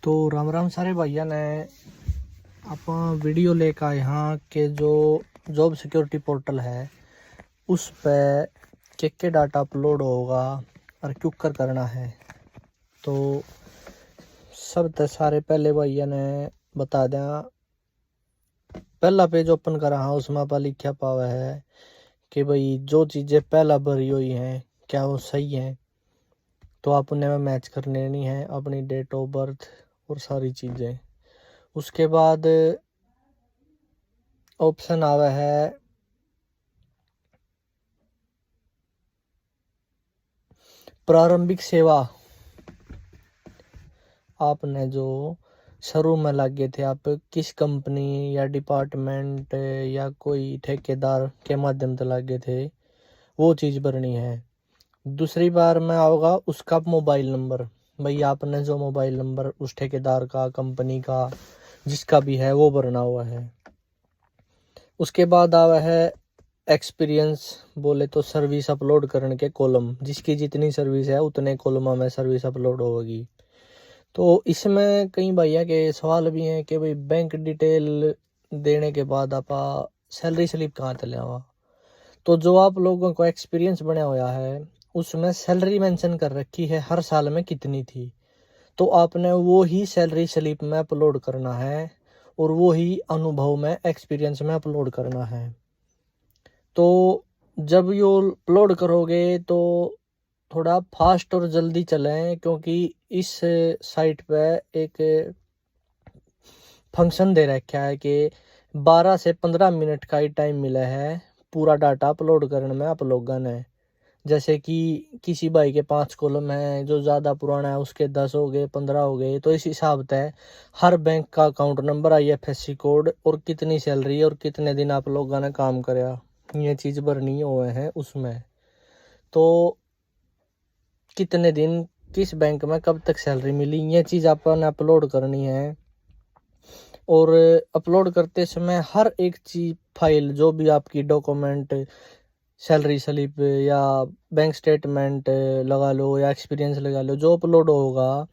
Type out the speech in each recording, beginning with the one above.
तो राम राम सारे भाइयों ने आप वीडियो लेकर आए हाँ कि जो जॉब सिक्योरिटी पोर्टल है उस पर के डाटा अपलोड होगा और क्यों कर करना है। तो सब सारे पहले भैया ने बता दें, पहला पेज ओपन करा हाँ उसमें आप लिखा पावा है कि भाई जो चीज़ें पहला भरी हुई हैं क्या वो सही हैं, तो आप उन्हें मैच कर लेनी है अपनी डेट ऑफ बर्थ और सारी चीज़ें। उसके बाद ऑप्शन आवा है प्रारंभिक सेवा। आपने जो शुरू में लगे थे, आप किस कंपनी या डिपार्टमेंट या कोई ठेकेदार के माध्यम से लगे थे वो चीज़ भरनी है। दूसरी बार में आओगा उसका मोबाइल नंबर, भाई आपने जो मोबाइल नंबर उस ठेकेदार का कंपनी का जिसका भी है वो भरना हुआ है। उसके बाद आवा है एक्सपीरियंस, बोले तो सर्विस अपलोड करने के कॉलम, जिसकी जितनी सर्विस है उतने कॉलम में सर्विस अपलोड होगी। तो इसमें कई भैया के सवाल भी हैं कि भाई बैंक डिटेल देने के बाद आप सैलरी स्लिप कहाँ से लेवा। तो जो आप लोगों को एक्सपीरियंस बना हुआ है उसमें सैलरी मेंशन कर रखी है हर साल में कितनी थी, तो आपने वो ही सैलरी स्लिप में अपलोड करना है और वो ही अनुभव में एक्सपीरियंस में अपलोड करना है। तो जब ये अपलोड करोगे तो थोड़ा फास्ट और जल्दी चलें, क्योंकि इस साइट पे एक फंक्शन दे रखा है कि 12 से 15 मिनट का ही टाइम मिला है पूरा डाटा अपलोड करने में आप लोगों ने। जैसे कि किसी भाई के 5 कॉलम है, जो ज़्यादा पुराना है उसके 10 हो गए 15 हो गए, तो इस हिसाब से हर बैंक का अकाउंट नंबर, IFSC कोड और कितनी सैलरी और कितने दिन आप लोगों ने काम कराया ये चीज़ भरनी हुए हैं उसमें। तो कितने दिन किस बैंक में कब तक सैलरी मिली ये चीज़ अपन अपलोड करनी है। और अपलोड करते समय हर एक चीज फाइल जो भी आपकी डॉक्यूमेंट, सैलरी स्लिप या बैंक स्टेटमेंट लगा लो या एक्सपीरियंस लगा लो, जो अपलोड होगा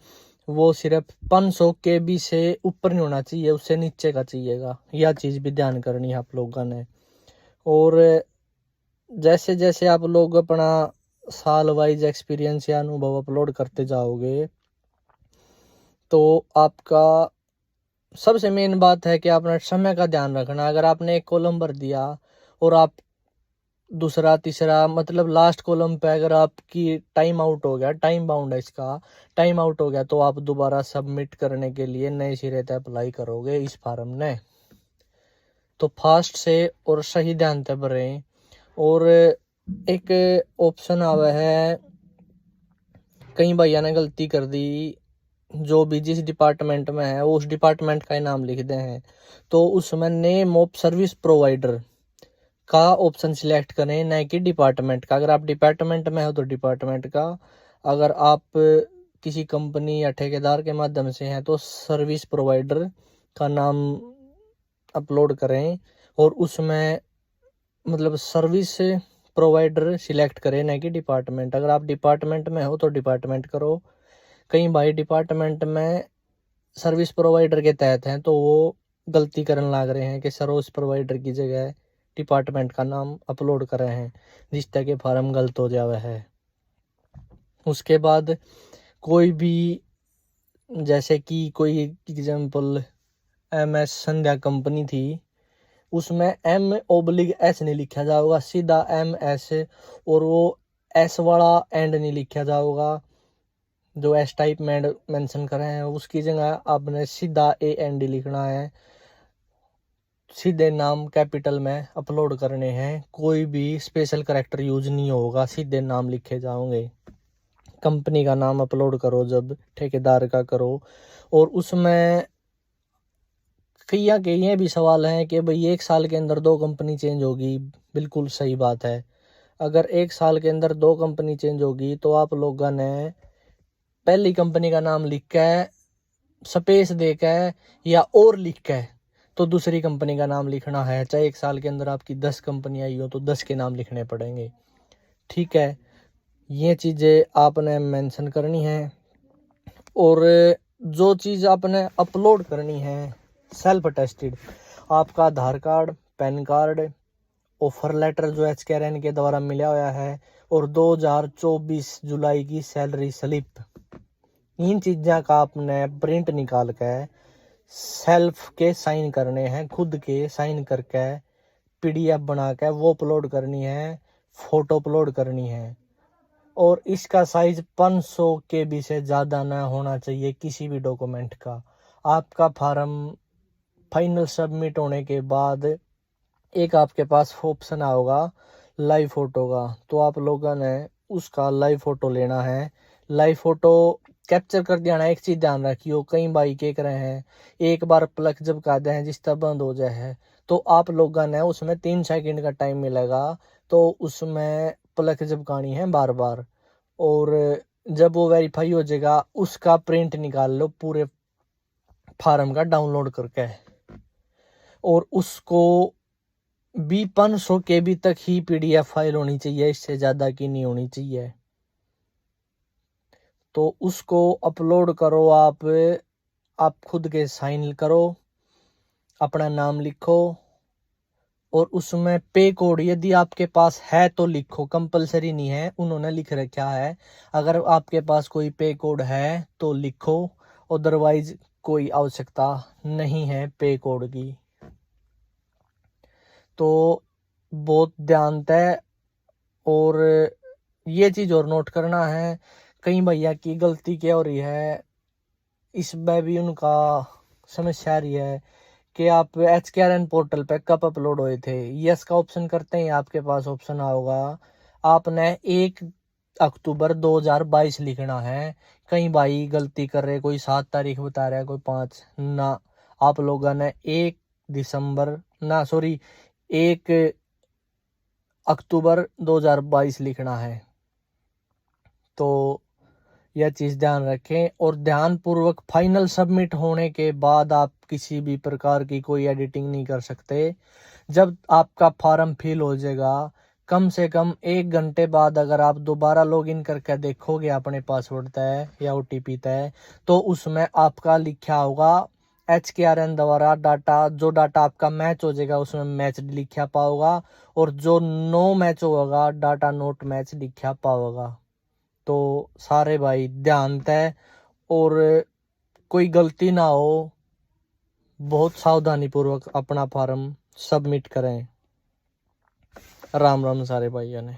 वो सिर्फ 500 KB से ऊपर नहीं होना चाहिए, उससे नीचे का चाहिएगा। यह चीज़ भी ध्यान करनी है आप लोगों ने। और जैसे जैसे आप लोग अपना साल वाइज एक्सपीरियंस या अनुभव अपलोड करते जाओगे तो आपका सबसे मेन बात है कि आपने समय का ध्यान रखना। अगर आपने एक कॉलम भर दिया और आप दूसरा तीसरा मतलब लास्ट कॉलम पे अगर आपकी टाइम आउट हो गया, टाइम बाउंड है इसका, टाइम आउट हो गया, तो आप दोबारा सबमिट करने के लिए नए सिरे से अप्लाई करोगे इस फॉर्म ने। तो फास्ट से और सही ध्यान से भरें। और एक ऑप्शन आवा है, कई भैया ने गलती कर दी, जो भी जिस डिपार्टमेंट में है वो उस डिपार्टमेंट का ही नाम लिख दे हैं, तो उसमें नेम ऑफ सर्विस प्रोवाइडर का ऑप्शन सिलेक्ट करें, न कि डिपार्टमेंट का। अगर आप डिपार्टमेंट में हो तो डिपार्टमेंट का, अगर आप किसी कंपनी या ठेकेदार के माध्यम से हैं तो सर्विस प्रोवाइडर का नाम अपलोड करें और उसमें मतलब सर्विस प्रोवाइडर सिलेक्ट करें, न कि डिपार्टमेंट। अगर आप डिपार्टमेंट में हो तो डिपार्टमेंट करो। कई भाई डिपार्टमेंट में सर्विस प्रोवाइडर के तहत हैं तो वो गलती करने लग रहे हैं कि सर्विस प्रोवाइडर की जगह डिपार्टमेंट का नाम अपलोड कर रहे हैं, जिस तरह के फार्म गलत हो जावे है। उसके बाद कोई भी, जैसे कि कोई एग्जाम्पल MS संध्या कंपनी थी, उसमें M/S नहीं लिखा जाएगा, सीधा MS, और वो S वाला एंड नहीं लिखा जाएगा जो S टाइप में मेंशन करे हैं, उसकी जगह आपने सीधा AND लिखना है। सीधे नाम कैपिटल में अपलोड करने हैं, कोई भी स्पेशल करैक्टर यूज नहीं होगा, सीधे नाम लिखे जाओगे। कंपनी का नाम अपलोड करो जब ठेकेदार का करो। और उसमें कई के ये भी सवाल हैं कि भाई 1 साल के अंदर 2 कंपनी चेंज होगी, बिल्कुल सही बात है। अगर 1 साल के अंदर 2 कंपनी चेंज होगी तो आप लोगों ने पहली कंपनी का नाम लिख के स्पेस दे के या और लिख के तो दूसरी कंपनी का नाम लिखना है। चाहे 1 साल के अंदर आपकी 10 कंपनी आई हो तो 10 के नाम लिखने पड़ेंगे, ठीक है। ये चीज़ें आपने मेंशन करनी है। और जो चीज़ आपने अपलोड करनी है सेल्फ टेस्टेड, आपका Aadhaar card, PAN card, offer letter जो HKRN के द्वारा मिला हुआ है, और 2024 जुलाई की सैलरी स्लिप, इन चीज़ों का आपने प्रिंट निकाल के सेल्फ के साइन करने हैं, खुद के साइन करके PDF बना के वो अपलोड करनी है, फोटो अपलोड करनी है। और इसका साइज 500 KB से ज़्यादा ना होना चाहिए किसी भी डॉक्यूमेंट का। आपका फार्म फाइनल सबमिट होने के बाद एक आपके पास ऑप्शन होगा लाइव फोटो का, तो आप लोगों ने उसका लाइव फोटो लेना है। लाइव फोटो कैप्चर कर देना। एक चीज़ ध्यान रखियो, कई भाई क्या कर रहे हैं, एक बार प्लग जब का दे हैं जिस तरह बंद हो जाए है, तो आप लोगों ने उसमें 3 सेकंड का टाइम मिलेगा, तो उसमें प्लग झपकानी है बार बार, और जब वो वेरीफाई हो जाएगा उसका प्रिंट निकाल लो पूरे फार्म का डाउनलोड करके, और उसको भी 500 KB तक ही PDF फाइल होनी चाहिए, इससे ज़्यादा की नहीं होनी चाहिए। तो उसको अपलोड करो, आप खुद के साइन करो, अपना नाम लिखो, और उसमें पे कोड यदि आपके पास है तो लिखो, कंपलसरी नहीं है, उन्होंने लिख रखा है। अगर आपके पास कोई पे कोड है तो लिखो, अदरवाइज कोई आवश्यकता नहीं है पे कोड की। तो बहुत ध्यान है, और ये चीज़ और नोट करना है, कई भैया की गलती क्या हो रही है, इसमें भी उनका समस्या रही है कि आप HKRN पोर्टल पे कब अपलोड हुए थे, यस का ऑप्शन करते हैं, आपके पास ऑप्शन होगा, आपने 1 अक्टूबर 2022 लिखना है। कई भाई गलती कर रहे, कोई 7 तारीख बता रहा है, कोई 5 ना, आप लोगों ने 1 अक्टूबर 2022 लिखना है। तो यह चीज़ ध्यान रखें, और ध्यान पूर्वक फाइनल सबमिट होने के बाद आप किसी भी प्रकार की कोई एडिटिंग नहीं कर सकते। जब आपका फॉर्म फिल हो जाएगा, कम से कम 1 घंटे बाद अगर आप दोबारा लॉगिन करके देखोगे अपने पासवर्ड तय या OTP तय, तो उसमें आपका लिखा होगा HKRN द्वारा जो डाटा आपका मैच हो जाएगा उसमें मैच लिखा पाओगा, और जो नो मैच होगा डाटा नोट मैच लिखा पाओगा। तो सारे भाई ध्यान दें, और कोई गलती ना हो, बहुत सावधानी पूर्वक अपना फॉर्म सबमिट करें। राम राम सारे भाइयों ने।